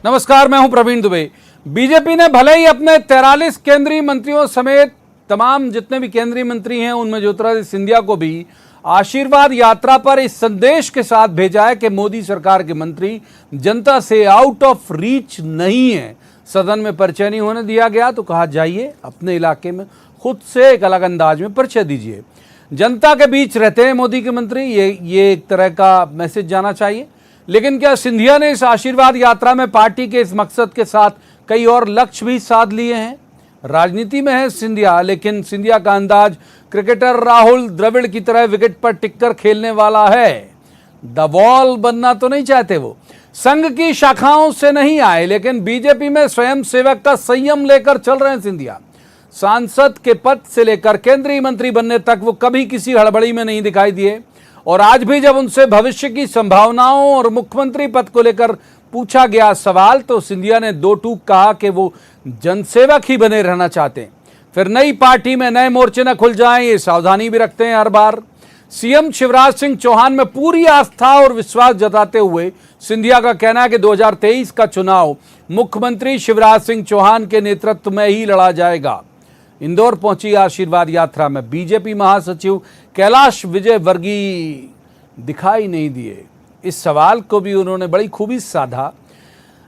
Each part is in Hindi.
नमस्कार, मैं हूं प्रवीण दुबे। बीजेपी ने भले ही अपने 43 केंद्रीय मंत्रियों समेत तमाम जितने भी केंद्रीय मंत्री हैं उनमें ज्योतिरादित्य सिंधिया को भी आशीर्वाद यात्रा पर इस संदेश के साथ भेजा है कि मोदी सरकार के मंत्री जनता से आउट ऑफ रीच नहीं है। सदन में परिचय नहीं होने दिया गया तो कहा जाइए अपने इलाके में खुद से एक अलग अंदाज में परिचय दीजिए। जनता के बीच रहते हैं मोदी के मंत्री, ये एक तरह का मैसेज जाना चाहिए। लेकिन क्या सिंधिया ने इस आशीर्वाद यात्रा में पार्टी के इस मकसद के साथ कई और लक्ष्य भी साध लिए हैं? राजनीति में है सिंधिया, लेकिन सिंधिया का अंदाज क्रिकेटर राहुल द्रविड़ की तरह विकेट पर टिककर खेलने वाला है। द वॉल बनना तो नहीं चाहते वो। संघ की शाखाओं से नहीं आए, लेकिन बीजेपी में स्वयं सेवक का संयम लेकर चल रहे हैं सिंधिया। सांसद के पद से लेकर केंद्रीय मंत्री बनने तक वो कभी किसी हड़बड़ी में नहीं दिखाई दिए। और आज भी जब उनसे भविष्य की संभावनाओं और मुख्यमंत्री पद को लेकर पूछा गया सवाल तो सिंधिया ने दो टूक कहा कि वो जनसेवक ही बने रहना चाहते हैं। फिर नई पार्टी में नए मोर्चे न खुल जाएं, ये सावधानी भी रखते हैं हर बार। सीएम शिवराज सिंह चौहान में पूरी आस्था और विश्वास जताते हुए सिंधिया का कहना है कि 2023 का चुनाव मुख्यमंत्री शिवराज सिंह चौहान के नेतृत्व में ही लड़ा जाएगा। इंदौर पहुंची आशीर्वाद यात्रा में बीजेपी महासचिव कैलाश विजयवर्गीय दिखाई नहीं दिए। इस सवाल को भी उन्होंने बड़ी खूबी साधा।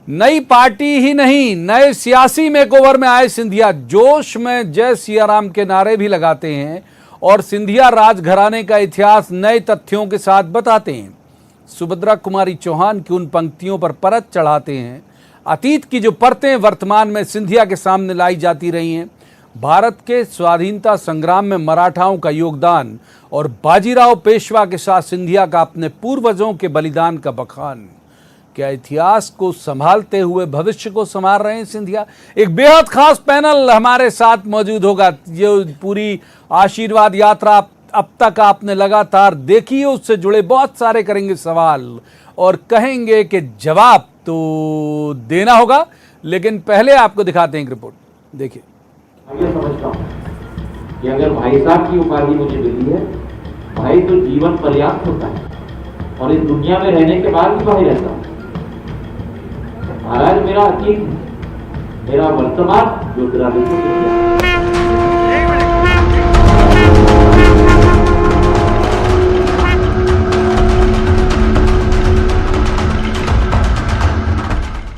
नई पार्टी ही नहीं, नए सियासी मेकओवर में आए सिंधिया जोश में जय सियाराम के नारे भी लगाते हैं और सिंधिया राजघराने का इतिहास नए तथ्यों के साथ बताते हैं। सुभद्रा कुमारी चौहान की उन पंक्तियों पर परत चढ़ाते हैं। अतीत की जो परतें वर्तमान में सिंधिया के सामने लाई जाती रही हैं, भारत के स्वाधीनता संग्राम में मराठाओं का योगदान और बाजीराव पेशवा के साथ सिंधिया का अपने पूर्वजों के बलिदान का बखान। क्या इतिहास को संभालते हुए भविष्य को संभाल रहे हैं सिंधिया? एक बेहद खास पैनल हमारे साथ मौजूद होगा। जो पूरी आशीर्वाद यात्रा अब तक आपने लगातार देखी है, उससे जुड़े बहुत सारे करेंगे सवाल और कहेंगे कि जवाब तो देना होगा। लेकिन पहले आपको दिखाते हैं एक रिपोर्ट, देखिए। मैं समझता हूँ कि अगर भाई साहब की उपाधि मुझे मिली है, भाई तो जीवन पर्याप्त होता है और इस दुनिया में रहने के बाद भी भाई रहता हूँ। महाराज मेरा अतीत, मेरा वर्तमान ज्योतिरादित्य सिंधिया।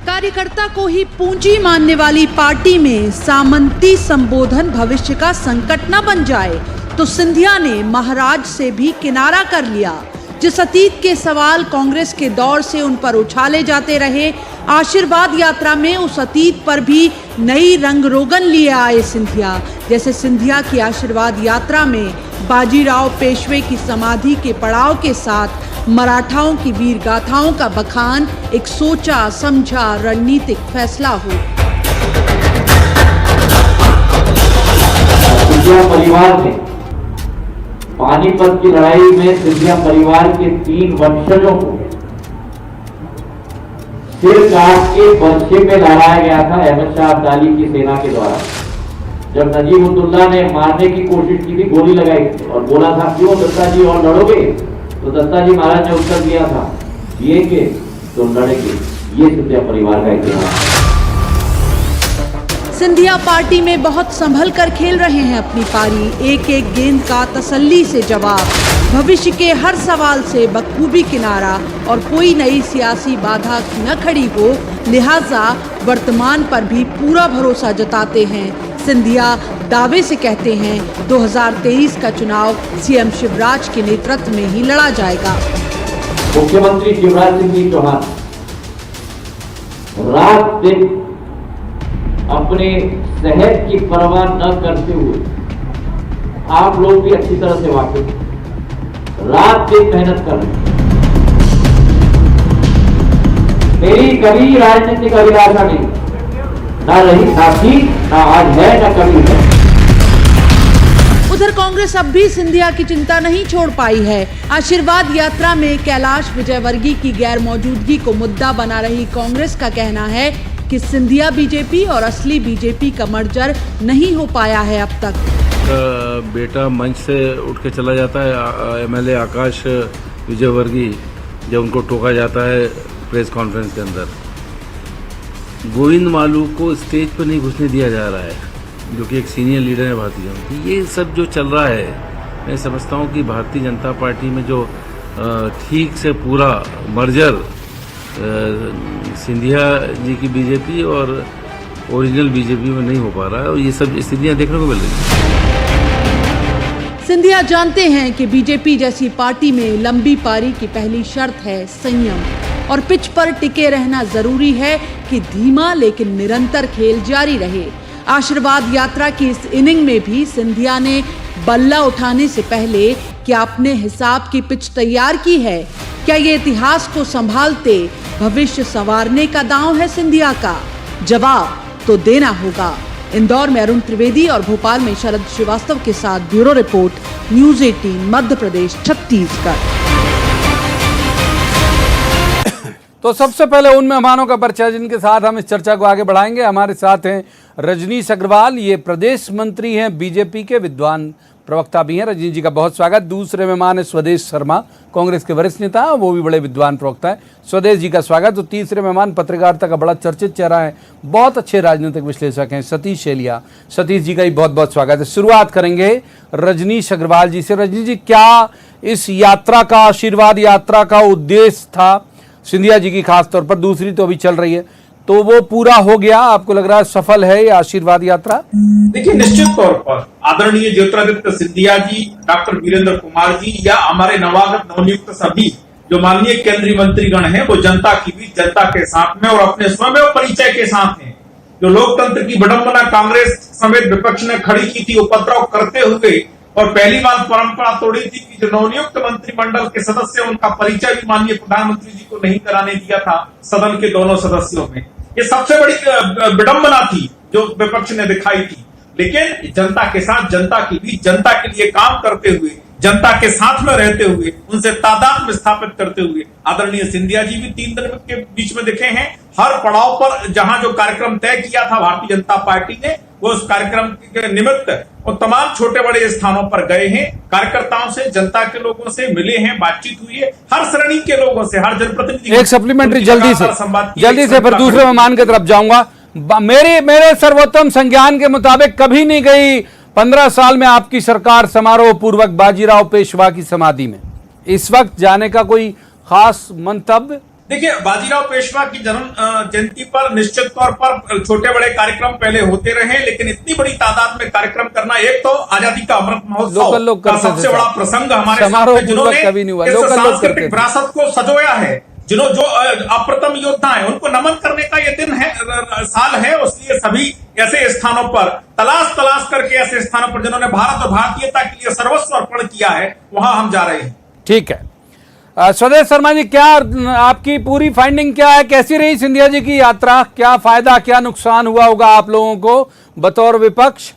कार्यकर्ता को ही पूंजी मानने वाली पार्टी में सामंती संबोधन भविष्य का संकट न बन जाए तो सिंधिया ने महाराज से भी किनारा कर लिया। जिस अतीत के सवाल कांग्रेस के दौर से उन पर उछाले जाते रहे, आशीर्वाद यात्रा में उस अतीत पर भी नई रंग रोगन लिए आए सिंधिया। जैसे सिंधिया की आशीर्वाद यात्रा में बाजीराव पेशवे की समाधि के पड़ाव के साथ मराठाओं की वीर गाथाओं का बखान एक सोचा समझा रणनीतिक फैसला हो। सिंधिया परिवार ने पानीपत की लड़ाई में सिंधिया परिवार के 3 वंशजों को सिर काट के बर्छे में लहराया गया था अहमद शाह अब्दाली की सेना के द्वारा। जब नजीब-उद-दौला ने मारने की कोशिश की थी, गोली लगाई थी और बोला था क्यों दत्ता जी और लड़ोगे, तो दत्ता जी महाराज ने उत्तर दिया था ये के तो लड़ेंगे। ये सिंधिया परिवार का इतिहास। सिंधिया पार्टी में बहुत संभल कर खेल रहे हैं अपनी पारी। एक एक गेंद का तसल्ली से जवाब, भविष्य के हर सवाल से बखूबी किनारा और कोई नई सियासी बाधा न खड़ी हो, लिहाजा वर्तमान पर भी पूरा भरोसा जताते हैं। सिंधिया दावे से कहते हैं 2023 का चुनाव सीएम शिवराज के नेतृत्व में ही लड़ा जाएगा। मुख्यमंत्री शिवराज सिंह चौहान रात दिन अपने सेहत की परवाह न करते हुए, आप लोग भी अच्छी तरह से वाकिफ, रात दिन मेहनत कर रहे हैं। मेरी कभी राजनीतिक अभिलाषा नहीं, ना रही, ना थी, ना आज है, ना कभी है। उधर कांग्रेस अब भी सिंधिया की चिंता नहीं छोड़ पाई है। आशीर्वाद यात्रा में कैलाश विजयवर्गीय की गैर मौजूदगी को मुद्दा बना रही कांग्रेस का कहना है कि सिंधिया बीजेपी और असली बीजेपी का मर्जर नहीं हो पाया है अब तक। बेटा मंच से उठ के चला जाता है, एमएलए आकाश विजयवर्गीय, जब उनको टोका जाता है प्रेस कॉन्फ्रेंस के अंदर, गोविंद मालू को स्टेज पर नहीं घुसने दिया जा रहा है, जो कि एक सीनियर लीडर है भारतीय जनता पार्टी। ये सब जो चल रहा है, मैं समझता हूँ कि भारतीय जनता पार्टी में जो ठीक से पूरा मर्जर सिंधिया जी की बीजेपी और ओरिजिनल बीजेपी में नहीं हो पा रहा है, और ये सब स्थितियाँ देखने को मिल रही हैं। सिंधिया जानते हैं कि बीजेपी जैसी पार्टी में लंबी पारी की पहली शर्त है संयम, और पिच पर टिके रहना जरूरी है कि धीमा लेकिन निरंतर खेल जारी रहे। आशीर्वाद यात्रा की इस इनिंग में भी सिंधिया ने बल्ला उठाने से पहले क्या अपने हिसाब की पिच तैयार की है? क्या ये इतिहास को संभालते भविष्य संवारने का दांव है सिंधिया का? जवाब तो देना होगा। इंदौर में अरुण त्रिवेदी और भोपाल में शरद श्रीवास्तव के साथ bureau report, news 18 Madhya Pradesh Chhattisgarh. तो सबसे पहले उन मेहमानों का परिचय जिनके साथ हम इस चर्चा को आगे बढ़ाएंगे। हमारे साथ हैं रजनीश अग्रवाल, ये प्रदेश मंत्री हैं बीजेपी के, विद्वान प्रवक्ता भी हैं। रजनीश जी का बहुत स्वागत। दूसरे मेहमान है स्वदेश शर्मा, कांग्रेस के वरिष्ठ नेता, वो भी बड़े विद्वान प्रवक्ता है, स्वदेश जी का स्वागत। तो तीसरे मेहमान पत्रकारिता का बड़ा चर्चित चेहरा है, बहुत अच्छे राजनीतिक विश्लेषक हैं, सतीश शेलिया, सतीश जी का भी बहुत बहुत स्वागत है। शुरुआत करेंगे रजनीश अग्रवाल जी से। रजनीश जी, क्या इस यात्रा का, आशीर्वाद यात्रा का उद्देश्य था सिंधिया जी की, खासतौर पर दूसरी तो अभी चल रही है, तो वो पूरा हो गया? आपको लग रहा है सफल है ये आशीर्वाद यात्रा? देखिए, निश्चित तौर पर आदरणीय ज्योतिरादित्य सिंधिया जी, डॉक्टर वीरेंद्र कुमार जी या हमारे नवागत नवनियुक्त सभी जो माननीय केंद्रीय मंत्रीगण हैं, वो जनता की भी, जनता के साथ में और अपने स्वयं परिचय के साथ हैं। जो लोकतंत्र की विडंबना कांग्रेस समेत विपक्ष ने खड़ी की थी, उपद्रव करते हुए, और पहली बार परंपरा तोड़ी थी कि जो नवनियुक्त मंत्रिमंडल के सदस्य, उनका परिचय भी माननीय प्रधानमंत्री जी को नहीं कराने दिया था सदन के दोनों सदस्यों में। ये सबसे बड़ी विडंबना थी जो विपक्ष ने दिखाई थी। लेकिन जनता के साथ, जनता की भी, जनता के लिए काम करते हुए, जनता के साथ में रहते हुए, उनसे तादात्म्य स्थापित करते हुए आदरणीय सिंधिया जी भी 3 दिन के बीच में दिखे हैं। हर पड़ाव पर जहां जो कार्यक्रम तय किया था भारतीय जनता पार्टी ने, वो उस कार्यक्रम के निमित्त वो तमाम छोटे बड़े स्थानों पर गए हैं, कार्यकर्ताओं से, जनता के लोगों से मिले हैं, बातचीत हुई है, हर श्रेणी के लोगों से, हर जनप्रतिनिधि। एक सप्लीमेंट्री जल्दी से फिर दूसरे मेहमान की तरफ जाऊंगा। मेरे सर्वोत्तम संज्ञान के मुताबिक कभी नहीं गई 15 साल में आपकी सरकार समारोह पूर्वक बाजीराव पेशवा की समाधि में। इस वक्त जाने का कोई खास मंतव्य? देखिए, बाजीराव पेशवा की जन्म जयंती पर निश्चित तौर पर छोटे बड़े कार्यक्रम पहले होते रहे, लेकिन इतनी बड़ी तादाद में कार्यक्रम करना, एक तो आजादी का अमृत महोत्सव का सबसे बड़ा प्रसंग हमारे सामने, जिन्होंने इस सांस्कृतिक विरासत को सजोया है, जो अप्रतिम योद्धा है, उनको नमन करने का ये दिन है, साल है। उसलिए सभी ऐसे स्थानों पर तलाश करके, ऐसे स्थानों पर जिन्होंने भारत और भारतीयता के लिए सर्वस्व अर्पण किया है, वहां हम जा रहे हैं। ठीक है। स्वदेश शर्मा जी, क्या आपकी पूरी फाइंडिंग क्या है? कैसी रही सिंधिया जी की यात्रा? क्या फायदा, क्या नुकसान हुआ होगा आप लोगों को बतौर विपक्ष?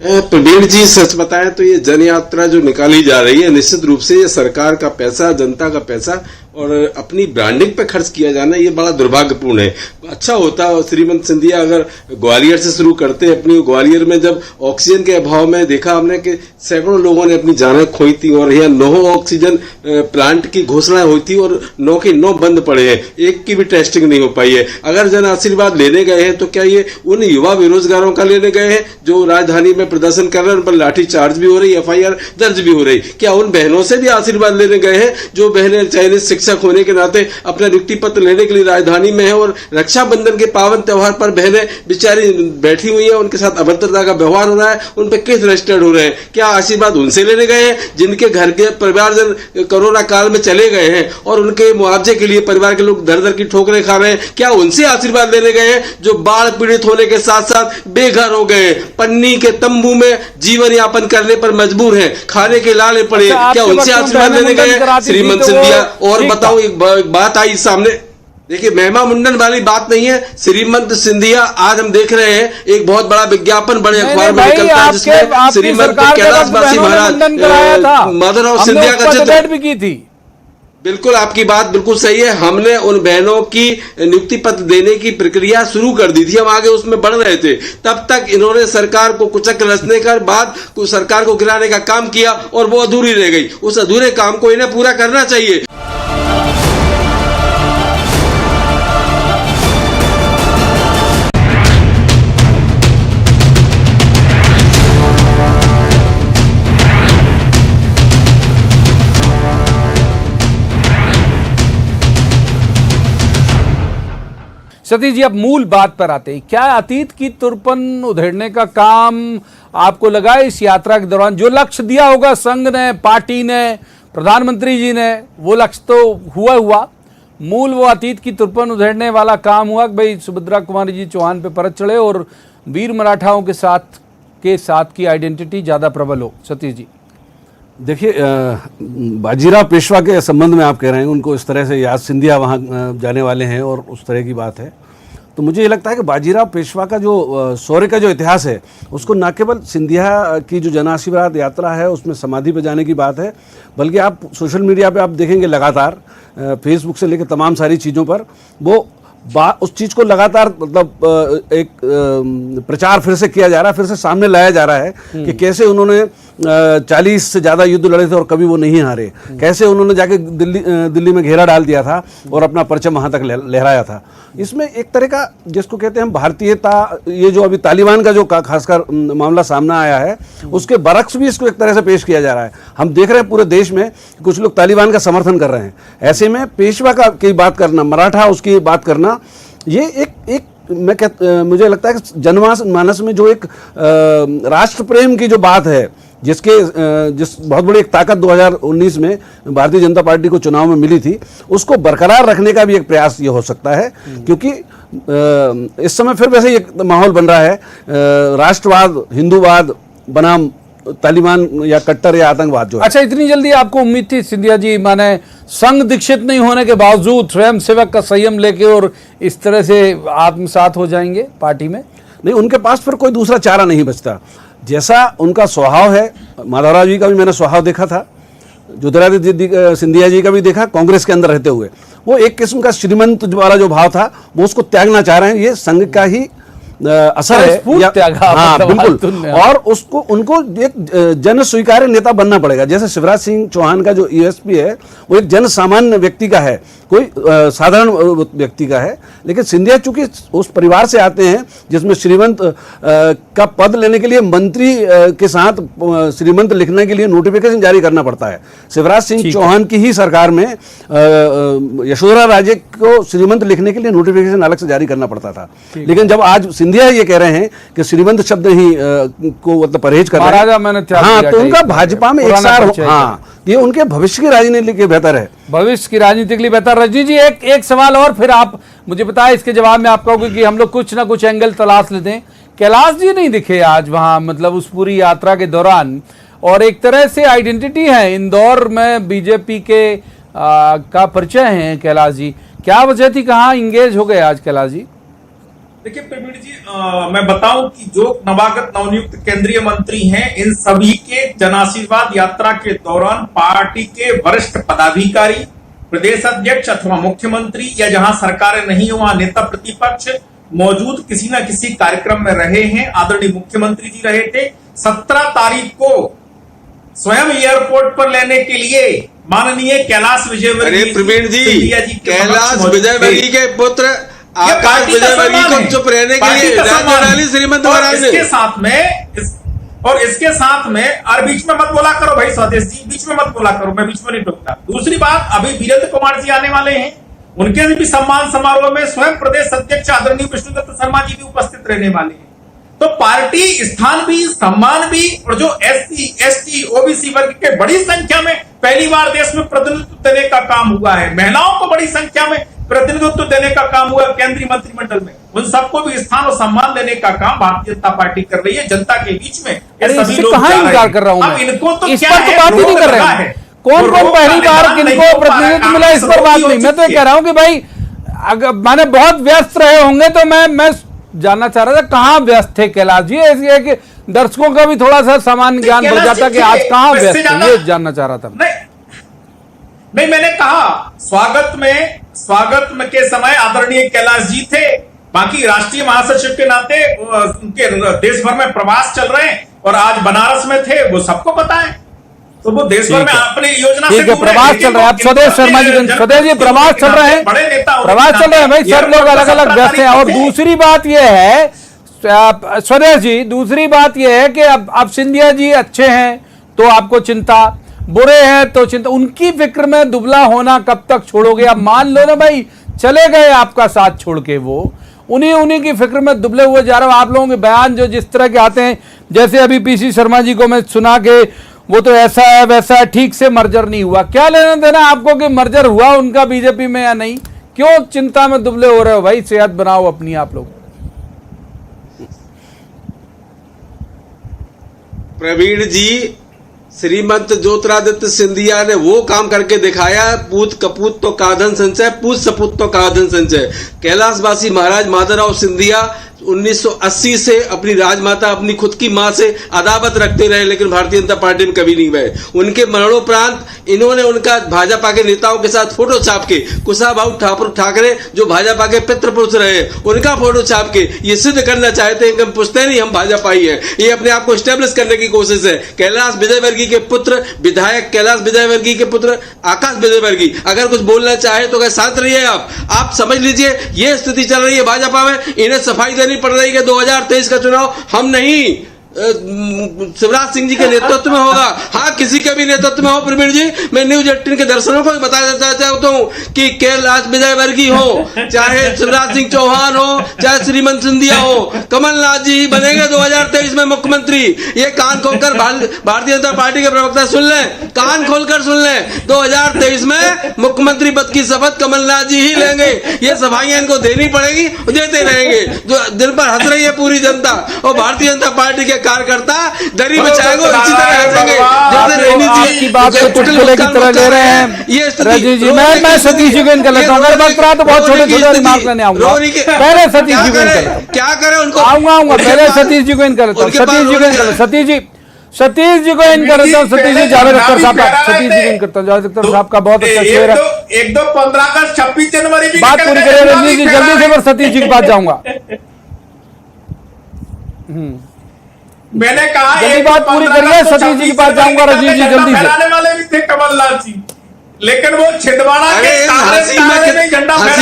प्रवीण जी, सच बताएं तो ये जन यात्रा जो निकाली जा रही है, निश्चित रूप से ये सरकार का पैसा, जनता का पैसा और अपनी ब्रांडिंग पे खर्च किया जाना, ये बड़ा दुर्भाग्यपूर्ण है। अच्छा होता श्रीमंत सिंधिया अगर ग्वालियर से शुरू करते। अपनी ग्वालियर में जब ऑक्सीजन के अभाव में देखा हमने कि सैकड़ों लोगों ने अपनी जानें खोई थी, और यहाँ 9 ऑक्सीजन प्लांट की घोषणा हुई थी और 9 के 9 बंद पड़े हैं, एक की भी टेस्टिंग नहीं हो पाई है। अगर जन आशीर्वाद लेने गए हैं तो क्या ये उन युवा बेरोजगारों का लेने गए हैं जो राजधानी में प्रदर्शन कर रहे हैं, उन पर लाठी चार्ज भी हो रही, FIR दर्ज भी हो रही? क्या उन बहनों से भी आशीर्वाद लेने गए हैं जो बहनें चाइनीज शिक्षक होने के नाते अपना नियुक्ति पत्र लेने के लिए राजधानी में है, और रक्षाबंधन के पावन त्योहार पर बहनें बेचारी बैठी हुई है, उनके साथ अभद्रता का व्यवहार हो रहा है, उन पर केस रजिस्टर्ड हो रहे हैं? क्या आशीर्वाद उनसे लेने गए हैं जिनके घर के परिवारजन कोरोना काल में चले गए हैं और उनके मुआवजे के लिए परिवार के लोग दर दर की ठोकरें खा रहे हैं? क्या उनसे आशीर्वाद लेने गए हैं जो बाढ़ पीड़ित होने के साथ साथ बेघर हो गए, पन्नी के तंबू में जीवन यापन करने पर मजबूर हैं, खाने के लाले पड़े? क्या उनसे आशीर्वाद लेने गए श्रीमंत सिंधिया? और बताओ, एक बात आई सामने, देखिए महिमा मुंडन वाली बात नहीं है। श्रीमंत सिंधिया आज हम देख रहे हैं एक बहुत बड़ा विज्ञापन बड़े अखबार में निकलता है जिसमें श्रीमंत कैलाशवासी महाराज माधवराव सिंधिया का चित्र भी की थी। बिल्कुल, आपकी बात बिल्कुल सही है। हमने उन बहनों की नियुक्ति पत्र देने की प्रक्रिया शुरू कर दी थी, हम आगे उसमें बढ़ रहे थे। तब तक इन्होंने सरकार को कुचक रचने के बाद सरकार को गिराने का काम किया और वो अधूरी रह गई। उस अधूरे काम को इन्हें पूरा करना चाहिए। सतीश जी, अब मूल बात पर आते हैं। क्या अतीत की तुरपन उधेड़ने का काम आपको लगा इस यात्रा के दौरान? जो लक्ष्य दिया होगा संघ ने, पार्टी ने, प्रधानमंत्री जी ने, वो लक्ष्य तो हुआ, मूल वो अतीत की तुरपन उधेड़ने वाला काम हुआ कि भाई सुभद्रा कुमारी जी चौहान पे परत चढ़े और वीर मराठाओं के साथ की आइडेंटिटी ज़्यादा प्रबल हो। सतीश जी देखिए, बाजीराव पेशवा के संबंध में आप कह रहे हैं उनको इस तरह से याद सिंधिया वहाँ जाने वाले हैं और उस तरह की बात है, तो मुझे ये लगता है कि बाजीराव पेशवा का जो शौर्य का जो इतिहास है उसको न केवल सिंधिया की जो जन आशीर्वाद यात्रा है उसमें समाधि पे जाने की बात है, बल्कि आप सोशल मीडिया पे आप देखेंगे लगातार फेसबुक से लेकर तमाम सारी चीज़ों पर वो उस चीज़ को लगातार मतलब एक प्रचार फिर से किया जा रहा है, फिर से सामने लाया जा रहा है कि कैसे उन्होंने 40 से ज़्यादा युद्ध लड़े थे और कभी वो नहीं हारे, कैसे उन्होंने जाके दिल्ली में घेरा डाल दिया था और अपना परचम वहाँ तक लहराया था। इसमें एक तरह का जिसको कहते हैं हम भारतीयता, ये जो अभी तालिबान का जो खासकर मामला सामने आया है उसके बरक्स भी इसको एक तरह से पेश किया जा रहा है। हम देख रहे हैं पूरे देश में कुछ लोग तालिबान का समर्थन कर रहे हैं, ऐसे में पेशवा की बात करना, मराठा उसकी बात करना, ये एक मुझे लगता है कि जनमानस में जो एक राष्ट्र प्रेम की जो बात है जिस बहुत बड़ी एक ताकत 2019 में भारतीय जनता पार्टी को चुनाव में मिली थी, उसको बरकरार रखने का भी एक प्रयास ये हो सकता है, क्योंकि इस समय फिर वैसे एक माहौल बन रहा है राष्ट्रवाद, हिंदूवाद बनाम तालिबान या कट्टर या आतंकवाद जो है। अच्छा, इतनी जल्दी आपको उम्मीद थी सिंधिया जी, माने संघ दीक्षित नहीं होने के बावजूद स्वयं सेवक का संयम लेके और इस तरह से आत्मसात हो जाएंगे पार्टी में? नहीं, उनके पास फिर कोई दूसरा चारा नहीं बचता। जैसा उनका स्वभाव है, माधवराव जी का भी मैंने स्वभाव देखा था, ज्योतिरादित्य सिंधिया जी का भी देखा कांग्रेस के अंदर रहते हुए, वो एक किस्म का श्रीमंत वाला जो भाव था वो उसको त्यागना चाह रहे हैं। ये संघ का ही असर है हाँ बिल्कुल, और उसको उनको एक जन स्वीकार्य नेता बनना पड़ेगा। जैसे शिवराज सिंह चौहान का जो ईएसपी है वो एक जन सामान्य व्यक्ति का है, कोई साधारण व्यक्ति का है, लेकिन सिंधिया चूंकि उस परिवार से आते हैं जिसमें श्रीमंत का पद लेने के लिए मंत्री के साथ श्रीमंत लिखने के लिए नोटिफिकेशन जारी करना पड़ता है। शिवराज सिंह चौहान की ही सरकार में यशोधरा राजे को श्रीमंत लिखने के लिए नोटिफिकेशन अलग से जारी करना पड़ता था, लेकिन जब आज सिंधिया ये कह रहे हैं कि श्रीमंत शब्द ही को मतलब परहेज कर रहे हैं, हाँ, तो उनका भाजपा में एक सार, हाँ, ये उनके भविष्य की राजनीति के लिए बेहतर है, भविष्य की राजनीति के लिए बेहतर। रजनी जी, एक सवाल और फिर आप मुझे बताएं, इसके जवाब में आप कहोगे कि हम लोग कुछ ना कुछ एंगल तलाश लेते हैं। कैलाश जी नहीं दिखे आज वहां, मतलब उस पूरी यात्रा के दौरान, और एक तरह से आइडेंटिटी है इंदौर में बीजेपी के का परिचय है कैलाश जी, क्या वजह थी, कहाँ इंगेज हो गए आज कैलाश जी? देखिए प्रवीण जी, मैं बताऊं कि जो नवागत नवनियुक्त केंद्रीय मंत्री हैं, इन सभी के जनाशीर्वाद यात्रा के दौरान पार्टी के वरिष्ठ पदाधिकारी, प्रदेश अध्यक्ष अथवा मुख्यमंत्री या जहां सरकारें नहीं वहां नेता प्रतिपक्ष मौजूद किसी न किसी कार्यक्रम में रहे हैं। आदरणीय मुख्यमंत्री जी रहे थे। 17 तारीख को स्वयं एयरपोर्ट पर लेने के लिए माननीय कैलाश विजयवर्गीय प्रवीण जी, कैलाश विजयवर्गीय के पुत्र आकाश विजयवर्गीय को चुप रहने के लिए श्रीमंत इसके साथ में इसके साथ में और बीच में मत बोला करो भाई स्वदेश जी, बीच में मत बोला करो, मैं बीच में नहीं टोकता। दूसरी बात, अभी वीरेंद्र कुमार जी आने वाले हैं, उनके भी सम्मान समारोह में स्वयं प्रदेश अध्यक्ष आदरणीय विष्णुदत्त शर्मा जी भी उपस्थित रहने वाले हैं। तो पार्टी स्थान भी, सम्मान भी, और जो एससी, एसटी, ओबीसी वर्ग के बड़ी संख्या में पहली बार देश में प्रतिनिधित्व देने का काम हुआ है, महिलाओं को बड़ी संख्या में प्रतिनिधित्व देने का काम हुआ केंद्रीय मंत्रिमंडल में, उन सबको भी स्थान और सम्मान देने का काम भारतीय जनता पार्टी कर रही है जनता के बीच में। ये सभी लोग इंकार कर रहा हूं अब इनको तो इस क्या पर तो बात ही नहीं कर रहे हैं, कौन पहली बार किनको प्रतिनिधित्व मिला, इस पर बात नहीं। मैं तो ये कह रहा हूं कि भाई अगर मैंने बहुत व्यस्त रहे होंगे तो मैं जानना चाह रहा था कहां व्यस्त थे कैलाश जी, कि दर्शकों का भी थोड़ा सा सामान्य ज्ञान बढ़ जाता कि आज कहां व्यस्त थे, ये जानना चाह रहा था। नहीं, मैंने कहा स्वागत में के समय आदरणीय कैलाश जी थे, बाकी राष्ट्रीय महासचिव के नाते उनके देश भर में प्रवास चल रहे हैं और आज बनारस में थे, वो सबको पता है। तो वो देश भर में अपनी योजना से प्रवास चल रहा है। अब स्वदेश शर्मा जी, स्वदेश जी प्रवास चल रहे हैं, प्रवास चल रहे हैं भाई, सब लोग अलग अलग व्यस्त हैं। और दूसरी बात यह है स्वदेश जी, दूसरी बात यह है कि अब सिंधिया जी अच्छे हैं तो आपको चिंता, बुरे हैं तो चिंता, उनकी फिक्र में दुबला होना कब तक छोड़ोगे? अब मान लो ना भाई चले गए आपका साथ छोड़ के, वो उन्हीं की फिक्र में दुबले हुए जा रहे हो। आप लोगों के बयान जो जिस तरह के आते हैं, जैसे अभी पीसी शर्मा जी को मैं सुना के वो तो ऐसा है वैसा है, ठीक से मर्जर नहीं हुआ। क्या लेना देना आपको कि मर्जर हुआ उनका बीजेपी में या नहीं? क्यों चिंता में दुबले हो रहे हो भाई? सेहत बनाओ अपनी आप लोग। प्रवीण जी, श्रीमंत ज्योतिरादित्य सिंधिया ने वो काम करके दिखाया, पूत कपूत तो काधन संचय, पूत सपूत तो काधन संचय। कैलाशवासी महाराज माधवराव सिंधिया 1980 से अपनी राजमाता, अपनी खुद की मां से अदावत रखते रहे, लेकिन भारतीय जनता पार्टी में कभी नहीं गए। उनके मरणोपरांत इन्होंने उनका भाजपा के नेताओं के साथ फोटो छाप के, कुशाभाऊ ठाकरे जो भाजपा के पितृ पुरुष रहे, उनका फोटो छाप के ये सिद्ध करना चाहते हैं कि हम पुश्ते नहीं, हम भाजपा ही हैं। ये अपने आप को स्टेब्लिश करने की कोशिश है। कैलाश विजयवर्गीय के पुत्र, विधायक कैलाश विजयवर्गीय के पुत्र आकाश विजयवर्गीय अगर कुछ बोलना चाहे तो शांत रहिए। आप समझ लीजिए ये स्थिति चल रही है भाजपा में। इन्हें सफाई देनी पड़ रही है। 2023 का चुनाव हम नहीं, शिवराज सिंह जी के नेतृत्व में होगा। हाँ, किसी के भी नेतृत्व में हो। प्रवीण जी, मैं न्यूज 18 के दर्शकों को बता देना चाहता हूँ कि कैलाश विजयवर्गीय हो, चाहे शिवराज सिंह चौहान हो, चाहे श्रीमंत सिंधिया हो, कमलनाथ जी ही बनेंगे 2023 में मुख्यमंत्री। ये कान खोलकर भारतीय जनता पार्टी के प्रवक्ता सुन लें, कान खोलकर सुन लें। 2023 में मुख्यमंत्री पद की शपथ कमलनाथ जी ही लेंगे। ये सफाइयां इनको देनी पड़ेगी, देते रहेंगे। जो दिल पर हंस रही है पूरी जनता, और भारतीय जनता पार्टी के कार्यकर्ता दरी बचाएंगे और इसी तरह हंसेंगे जैसे रैनी जी की बात को चुटकुले की तरह ले रहे हैं। रजनी जी, मैं सतीश जी को इनका लेता हूँ। अगर वक्त रहा तो बहुत छोटे रिमार्क लेने आऊंगा। पहले सतीश जी को इनका लेता हूँ। क्या करें उनको? आऊंगा पहले सतीश जी को इनका लेता हूँ। सतीश जी को इनका, सतीश जी को इनका लेता हूँ। सतीश जी, जावेद अख्तर साहब, सतीश जी को इनका लेता हूँ। जावेद अख्तर साहब का बहुत अच्छा शेर है। 15 अगस्त 26 जनवरी बात पूरी करिए रजनी जी जल्दी से, पर सतीश जी के पास जाऊंगा। मैंने कहा जल्दी बात पूरी करिए, सतीश जी के पास जाऊंगा। रजनी जी जल्दी से। फहराने वाले भी थे कमलनाथ जी, लेकिन वो छिंदवाड़ा के हंसी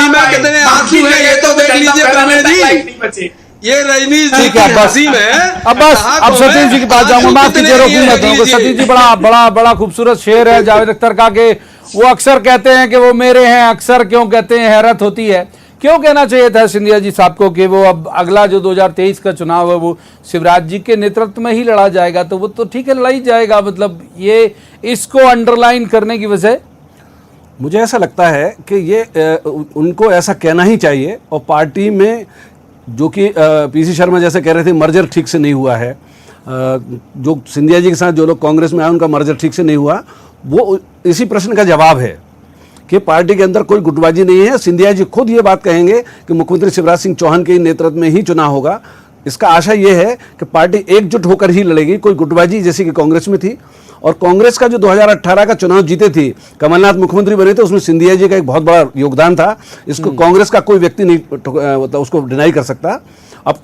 में कितने आंसू हैं ये तो देख लीजिए प्रवीण जी। ये रजनी जी की हंसी में अब सतीश जी के पास जाऊंगा। मैं आपकी रोकूंगा तो। सतीश जी बड़ा खूबसूरत शेर है जावेद अख्तर का, के वो अक्सर कहते हैं कि वो मेरे हैं। अक्सर क्यों कहते हैं, हैरत होती है। क्यों कहना चाहिए था सिंधिया जी साहब को कि वो अब अगला जो 2023 का चुनाव है वो शिवराज जी के नेतृत्व में ही लड़ा जाएगा? तो वो तो ठीक है, लड़ा ही जाएगा। मतलब ये इसको अंडरलाइन करने की वजह, मुझे ऐसा लगता है कि ये उनको ऐसा कहना ही चाहिए। और पार्टी में जो कि पीसी शर्मा जैसे कह रहे थे मर्जर ठीक से नहीं हुआ है, जो सिंधिया जी के साथ जो लोग कांग्रेस में आए उनका मर्जर ठीक से नहीं हुआ, वो इसी प्रश्न का जवाब है कि पार्टी के अंदर कोई गुटबाजी नहीं है। सिंधिया जी खुद ये बात कहेंगे कि मुख्यमंत्री शिवराज सिंह चौहान के नेतृत्व में ही चुनाव होगा। इसका आशा ये है कि पार्टी एकजुट होकर ही लड़ेगी। कोई गुटबाजी जैसी कि कांग्रेस में थी, और कांग्रेस का जो 2018 का चुनाव जीते थे, कमलनाथ मुख्यमंत्री बने थे, उसमें सिंधिया जी का एक बहुत बड़ा योगदान था। इसको कांग्रेस का कोई व्यक्ति नहीं उसको डिनाई कर सकता। अब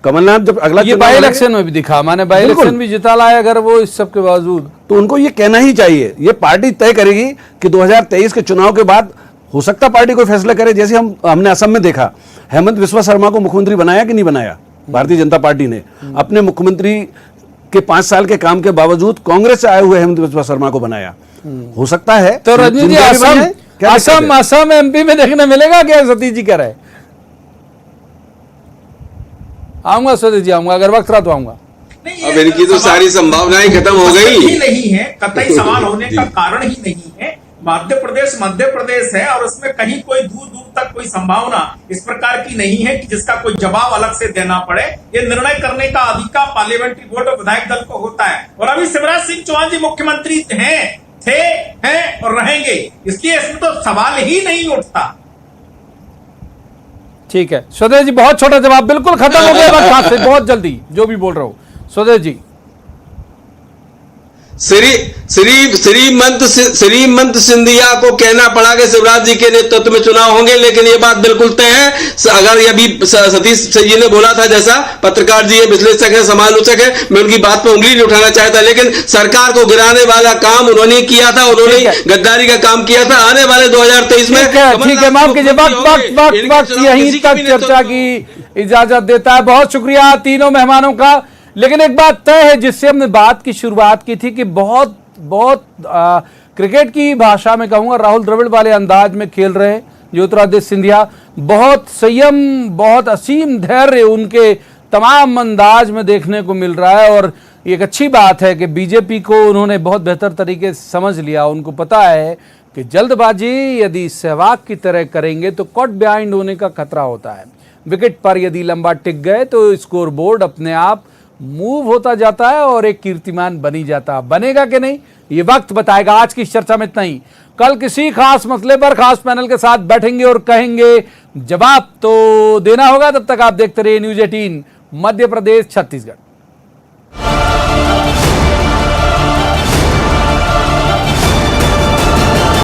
कमलनाथ जब अगला ये बाई इलेक्शन में भी दिखा, माने बाई इलेक्शन भी जिता लाया अगर वो इस सब के बावजूद, तो उनको ये कहना ही चाहिए। ये पार्टी तय करेगी कि 2023 के चुनाव के बाद हो सकता पार्टी कोई फैसला करे। जैसे हमने असम में देखा, हेमंत बिस्वा शर्मा को मुख्यमंत्री बनाया कि नहीं बनाया भारतीय जनता पार्टी ने। अपने मुख्यमंत्री के 5 साल के काम के बावजूद कांग्रेस से आए हुए हेमंत बिस्वा शर्मा को बनाया। हो सकता है। तो रजनी जी, असम एमपी में देखने मिलेगा क्या? सतीश जी कह रहे आऊंगा, सतीश जी आऊंगा, अगर वक्त रहा तो आऊंगा। अब इनकी तो सारी संभावनाएं खत्म हो गई। ही नहीं है, कतई सवाल होने का कारण ही नहीं है। मध्य प्रदेश है और उसमें कहीं कोई दूर दूर तक कोई संभावना इस प्रकार की नहीं है कि जिसका कोई जवाब अलग से देना पड़े। ये निर्णय करने का अधिकार पार्लियामेंट्री बोर्ड और विधायक दल को होता है। और अभी शिवराज सिंह चौहान जी मुख्यमंत्री हैं और रहेंगे, इसलिए इसमें तो सवाल ही नहीं उठता। ठीक है स्वदेश जी, बहुत छोटा जवाब, बिल्कुल खत्म हो गया बात से, बहुत जल्दी जो भी बोल रहा हूं स्वदेश जी। श्रीमंत सिंधिया को कहना पड़ा कि शिवराज जी के नेतृत्व में चुनाव होंगे, लेकिन ये बात बिल्कुल तय है। अगर ये अभी सतीश जी ने बोला था, जैसा पत्रकार जी है, विश्लेषक है, समालोचक है, मैं उनकी बात पर उंगली नहीं उठाना चाहता, लेकिन सरकार को गिराने वाला काम उन्होंने किया था। उन्होंने गद्दारी का काम किया था। आने वाले 2023 में ठीक है, माफ कीजिए, वक्त यहीं तक चर्चा की इजाजत देता है। बहुत शुक्रिया तीनों मेहमानों का। लेकिन एक बात तय है जिससे हमने बात की शुरुआत की थी कि बहुत क्रिकेट की भाषा में कहूंगा राहुल द्रविड़ वाले अंदाज में खेल रहे हैं। ज्योतिरादित्य सिंधिया। बहुत संयम, बहुत असीम धैर्य उनके तमाम अंदाज में देखने को मिल रहा है और एक अच्छी बात है कि बीजेपी को उन्होंने बहुत बेहतर तरीके से समझ लिया। उनको पता है कि जल्दबाजी यदि सहवाग की तरह करेंगे तो कॉट बिहाइंड होने का खतरा होता है। विकेट पर यदि लंबा टिक गए तो स्कोर बोर्ड अपने आप मूव होता जाता है और एक कीर्तिमान बनी जाता है। बनेगा कि नहीं ये वक्त बताएगा। आज की चर्चा में इतना ही। कल किसी खास मसले पर खास पैनल के साथ बैठेंगे और कहेंगे जवाब तो देना होगा। तब तक आप देखते रहिए न्यूज़ 18 मध्य प्रदेश छत्तीसगढ़।